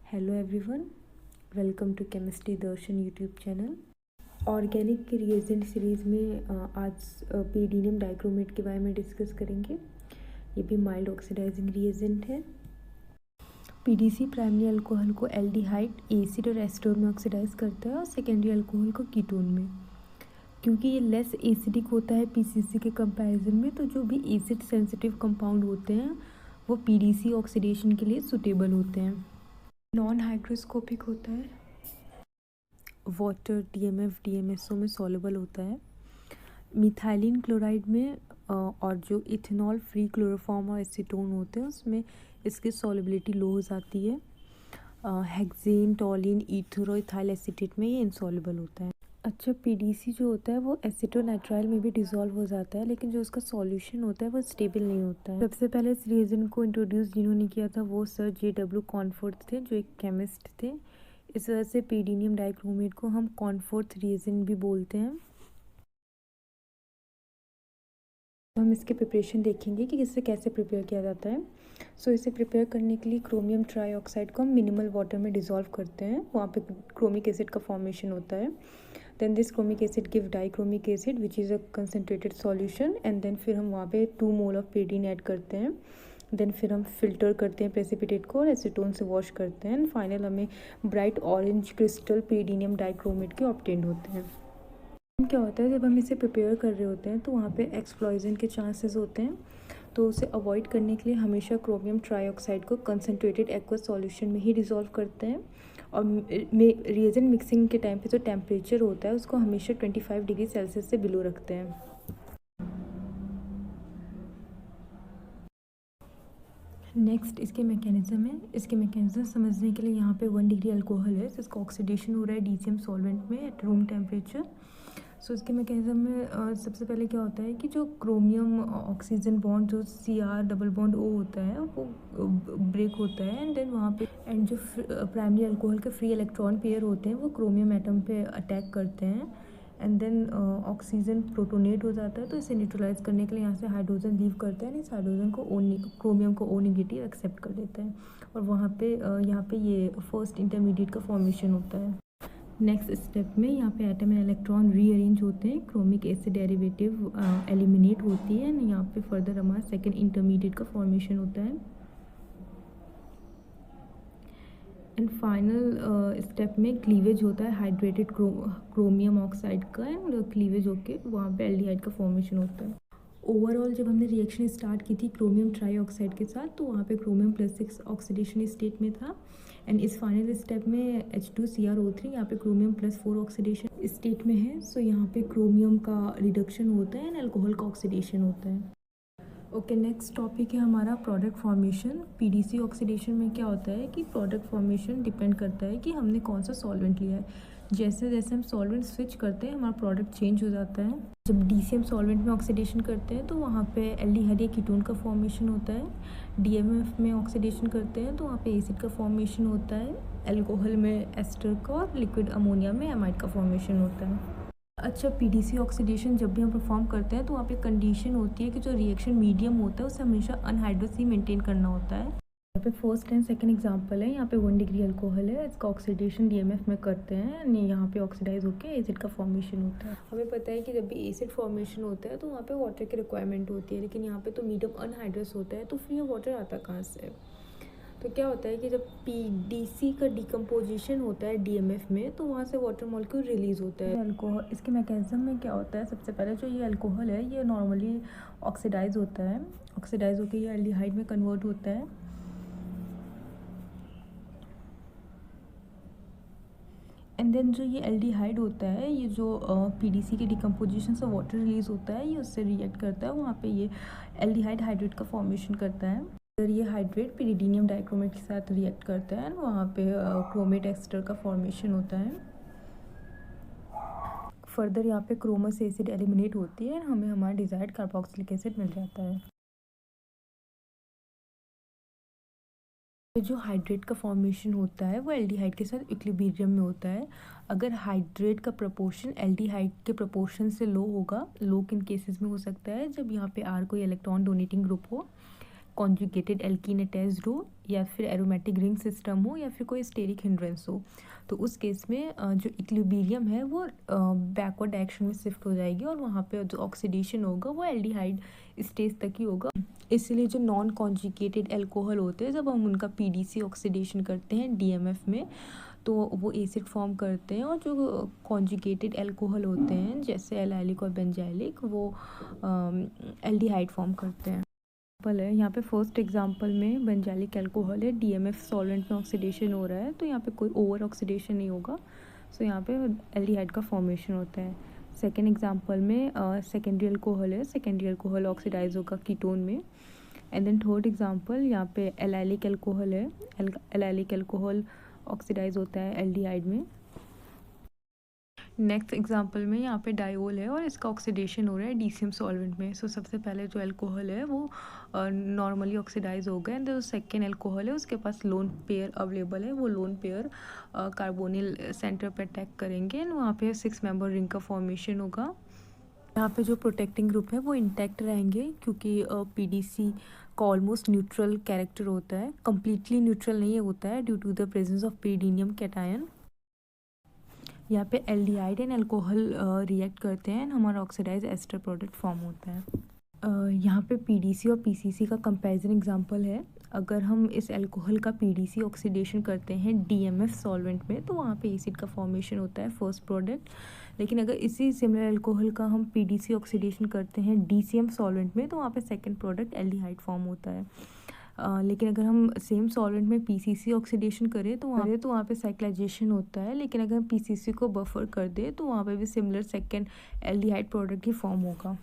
Hello everyone, welcome to chemistry Darshan YouTube channel. Organic के reagent series में आज पीडीनियम dichromate के बारे में डिस्कस करेंगे। ये भी माइल्ड ऑक्सीडाइजिंग रिएजेंट है। पीडीसी प्राइमरी अल्कोहल को एल्डिहाइड, एसिड और एस्टर में ऑक्सीडाइज करता है और सेकेंडरी अल्कोहल को कीटोन में। क्योंकि ये लेस एसिडिक होता है पीसीसी के कंपैरिजन में, तो जो भी एसिड सेंसिटिव कंपाउंड होते हैं वो पीडीसी ऑक्सीडेशन के लिए सूटेबल होते हैं। नॉन हाइग्रोस्कोपिक होता है, वाटर, डीएमएफ, डीएमएसओ में सॉल्युबल होता है। मिथाइलिन क्लोराइड में और जो इथेनॉल फ्री क्लोरोफॉर्म और एसीटोन होते हैं उसमें इसकी सॉल्युबिलिटी लो हो जाती है। हेक्सेन, टॉलिन, ईथर और इथाइल एसीटेट में ये इनसॉल्युबल होता है। अच्छा, पीडीसी जो होता है वो एसीटोनाइट्राइल में भी डिसॉल्व हो जाता है, लेकिन जो उसका सॉल्यूशन होता है वो स्टेबल नहीं होता है। सबसे पहले इस रिएजेंट को इंट्रोड्यूस जिन्होंने किया था वो सर J.W. कॉनफोर्थ थे, जो एक केमिस्ट थे। इस वजह से पीडीनियम डाइक्रोमेट को हम कॉनफोर्थ रिएजेंट भी बोलते हैं। तो हम इसके प्रिपरेशन देखेंगे कि इससे कैसे प्रिपेयर किया जाता है। सो इसे प्रिपेयर करने के लिए क्रोमियम ट्राईऑक्साइड को हम मिनिमल वाटर में डिसॉल्व करते हैं, वहाँ पे क्रोमिक एसिड का फॉर्मेशन होता है। Then this chromic acid give dichromic acid which is a concentrated solution, and then फिर हम वहाँ पे 2 मोल ऑफ पीडीन ऐड करते हैं। देन फिर हम फिल्टर करते हैं प्रेसिपिटेट को और एसीटोन से वॉश करते हैं, एंड फाइनल हमें ब्राइट ऑरेंज क्रिस्टल पीडीनियम डाइक्रोमेट के ऑब्टेन्ड होते हैं। क्या होता है, जब हम इसे प्रिपेयर कर रहे होते हैं तो वहाँ पे एक्सप्लॉजन के चांसेस होते हैं, तो उसे अवॉइड करने के लिए हमेशा क्रोमियम ट्राईऑक्साइड को कंसनट्रेटेड एक्वस सॉल्यूशन में ही डिसॉल्व करते हैं। और रिएजेंट मिक्सिंग के टाइम पे जो टेम्परेचर होता है उसको हमेशा 25 डिग्री सेल्सियस से बिलो रखते हैं। नेक्स्ट इसके मैकेनिज्म है। इसके मैकेनिज्म समझने के लिए यहाँ पे 1 डिग्री अल्कोहल है जिसका ऑक्सीडेशन हो रहा है डीसीएम सॉल्वेंट में एट रूम टेम्परेचर। सो इसके मैकेनिज्म में सबसे पहले क्या होता है कि जो क्रोमियम ऑक्सीजन बॉन्ड जो CR डबल बॉन्ड O होता है वो ब्रेक होता है, एंड देन वहाँ पे एंड जो प्राइमरी अल्कोहल के फ्री इलेक्ट्रॉन पेयर होते हैं वो क्रोमियम एटम पे अटैक करते हैं, एंड देन ऑक्सीजन प्रोटोनेट हो जाता है। तो इसे न्यूट्रलाइज करने के लिए यहाँ से हाइड्रोजन लीव करता है, इस हाइड्रोजन को क्रोमियम को O नेगेटिव एक्सेप्ट कर देता है, और वहाँ पे यहाँ पे ये फर्स्ट इंटरमीडिएट का फॉर्मेशन होता है। नेक्स्ट स्टेप में यहाँ पे एटम एंड इलेक्ट्रॉन रीअरेंज होते हैं, क्रोमिक एसिड डेरिवेटिव एलिमिनेट होती है, एंड यहाँ पे फर्दर हमारा सेकेंड इंटरमीडिएट का फॉर्मेशन होता है। एंड फाइनल स्टेप में क्लीवेज होता है हाइड्रेटेड क्रोमियम ऑक्साइड का, एंड क्लीवेज होके वहाँ पे एल्डिहाइड का फॉर्मेशन होता है। ओवरऑल जब हमने रिएक्शन स्टार्ट की थी क्रोमियम ट्राईऑक्साइड के साथ, तो वहाँ पे क्रोमियम +6 ऑक्सीडेशन स्टेट में था, एंड इस फाइनल स्टेप में H2CrO3 यहाँ पे क्रोमियम +4 ऑक्सीडेशन स्टेट में है। सो यहाँ पे क्रोमियम का रिडक्शन होता है एंड अल्कोहल का ऑक्सीडेशन होता है। ओके, नेक्स्ट टॉपिक है हमारा प्रोडक्ट फॉर्मेशन। पीडीसी ऑक्सीडेशन में क्या होता है कि प्रोडक्ट फॉर्मेशन डिपेंड करता है कि हमने कौन सा सॉल्वेंट लिया है। जैसे जैसे हम सॉल्वेंट स्विच करते हैं हमारा प्रोडक्ट चेंज हो जाता है। जब डीसीएम सॉल्वेंट में ऑक्सीडेशन करते हैं तो वहाँ पे एल्डिहाइड या कीटोन का फॉर्मेशन होता है। डीएमएफ में ऑक्सीडेशन करते हैं तो वहाँ पे एसिड का फॉर्मेशन होता है। अल्कोहल में एस्टर का, और लिक्विड अमोनिया में एमाइड का फॉर्मेशन होता है। अच्छा, पीडीसी ऑक्सीडेशन जब भी हम परफॉर्म करते हैं तो वहाँ पे कंडीशन होती है कि जो रिएक्शन मीडियम होता है उसे हमेशा अनहाइड्रस ही मेंटेन करना होता है। यहाँ पे फर्स्ट एंड सेकंड एग्जांपल है। यहाँ पे 1 डिग्री अल्कोहल है, इसका ऑक्सीडेशन डीएमएफ में करते हैं, यहाँ पे ऑक्सीडाइज होकर एसिड का फॉर्मेशन होता है। हमें पता है कि जब भी एसिड फॉर्मेशन होता है तो वहाँ पे वाटर की रिक्वायरमेंट होती है, लेकिन यहाँ पे तो मीडियम अनहाइड्रस होता है, तो फिर ये वाटर आता कहाँ से? तो क्या होता है कि जब पीडीसी का डिकम्पोजिशन होता है डीएमएफ में तो वहाँ से वाटर मॉलिक्यूल रिलीज होता है। अल्कोहल, इसके मैकेनिज्म में क्या होता है, सबसे पहले जो ये अल्कोहल है ये नॉर्मली ऑक्सीडाइज होता है, ऑक्सीडाइज होकर ये एल्डिहाइड में कन्वर्ट होता है, एंड देन जो ये एल्डिहाइड होता है, ये जो पीडीसी के डिकम्पोजिशन से वाटर रिलीज होता है, ये उससे रिएक्ट करता है, वहाँ पे ये एल्डिहाइड हाइड्रेट का फॉर्मेशन करता है। अगर ये हाइड्रेट पिरिडीनियम डाइक्रोमेट के साथ रिएक्ट करता है, वहाँ पे क्रोमेट एस्टर का फॉर्मेशन होता है। फर्दर यहाँ पे क्रोमस एसिड एलिमिनेट होती है, हमें हमारा डिजायर्ड कार्बोक्सिलिक एसिड मिल जाता है। जो हाइड्रेट का फॉर्मेशन होता है वो एल्डिहाइड के साथ इक्विलिब्रियम में होता है। अगर हाइड्रेट का प्रपोर्शन एल्डिहाइड के प्रपोर्शन से लो होगा, लो किन केसेस में हो सकता है, जब यहाँ पे R कोई इलेक्ट्रॉन डोनेटिंग ग्रुप हो, कॉन्जुगेटेड एल्कीन अटैच्ड हो, या फिर एरोमेटिक रिंग सिस्टम हो, या फिर कोई स्टेरिक हिंड्रेंस हो, तो उस केस में जो इक्विलिब्रियम है वो बैकवर्ड डायरेक्शन में शिफ्ट हो जाएगी और वहाँ पे जो ऑक्सीडेशन होगा वो एल्डिहाइड स्टेज तक ही होगा। इसलिए जो नॉन कॉन्जुगेटेड अल्कोहल होते हैं, जब हम उनका पीडीसी ऑक्सीडेशन करते हैं डीएमएफ में, तो वो एसिड फॉर्म करते हैं, और जो कॉन्जुगेटेड अल्कोहल होते हैं जैसे एलाइलिक और बेंजाइलिक, वो एल्डिहाइड फॉर्म करते हैं। है यहाँ पे फर्स्ट एग्जांपल में बेंजाइलिक अल्कोहल है, डीएमएफ सॉल्वेंट में ऑक्सीडेशन हो रहा है, तो यहाँ पे कोई ओवर ऑक्सीडेशन नहीं होगा, सो यहाँ पे एल्डिहाइड का फॉर्मेशन होता है। सेकेंड एग्जांपल में सेकेंडरी अल्कोहल है, सेकेंडरी अल्कोहल ऑक्सीडाइज होगा कीटोन में। एंड देन थर्ड एग्जांपल यहाँ पे एलाइलिक अल्कोहल है, एलाइलिक अल्कोहल ऑक्सीडाइज होता है एल्डिहाइड में। नेक्स्ट एग्जांपल में यहाँ पे डायोल है और इसका ऑक्सीडेशन हो रहा है डीसीएम सॉल्वेंट में। सो सबसे पहले जो अल्कोहल है वो नॉर्मली ऑक्सीडाइज हो गया, एंड जो सेकेंड अल्कोहल है उसके पास लोन पेयर अवेलेबल है, वो लोन पेयर कार्बोनिल सेंटर पर अटैक करेंगे एंड वहाँ पे 6 मेंबर रिंग का फॉर्मेशन होगा। यहाँ पे जो प्रोटेक्टिंग ग्रुप है वो इंटैक्ट रहेंगे, क्योंकि पीडीसी का ऑलमोस्ट न्यूट्रल कैरेक्टर होता है, कम्प्लीटली न्यूट्रल नहीं होता है due to the presence of pyridinium cation. यहाँ पे एल्डिहाइड एंड अल्कोहल रिएक्ट करते हैं, हमारा ऑक्सीडाइज एस्टर प्रोडक्ट फॉर्म होता है। यहाँ पे पीडीसी और पीसीसी का कंपैरिजन एग्जांपल है। अगर हम इस अल्कोहल का पीडीसी ऑक्सीडेशन करते हैं डीएमएफ सॉल्वेंट में, तो वहाँ पे एसिड का फॉर्मेशन होता है फर्स्ट प्रोडक्ट। लेकिन अगर इसी सिमिलर अल्कोहल का हम पीडीसी ऑक्सीडेशन करते हैं डीसीएम सॉल्वेंट में, तो वहाँ पे सेकेंड प्रोडक्ट एल्डिहाइड फॉर्म होता है। लेकिन अगर हम सेम सॉल्वेंट में पीसीसी ऑक्सीडेशन करें तो वहाँ पे साइक्लाइजेशन होता है, लेकिन अगर हम पीसीसी को बफर कर दें तो वहाँ पे भी सिमिलर सेकेंड एल्डिहाइड प्रोडक्ट ही फॉर्म होगा।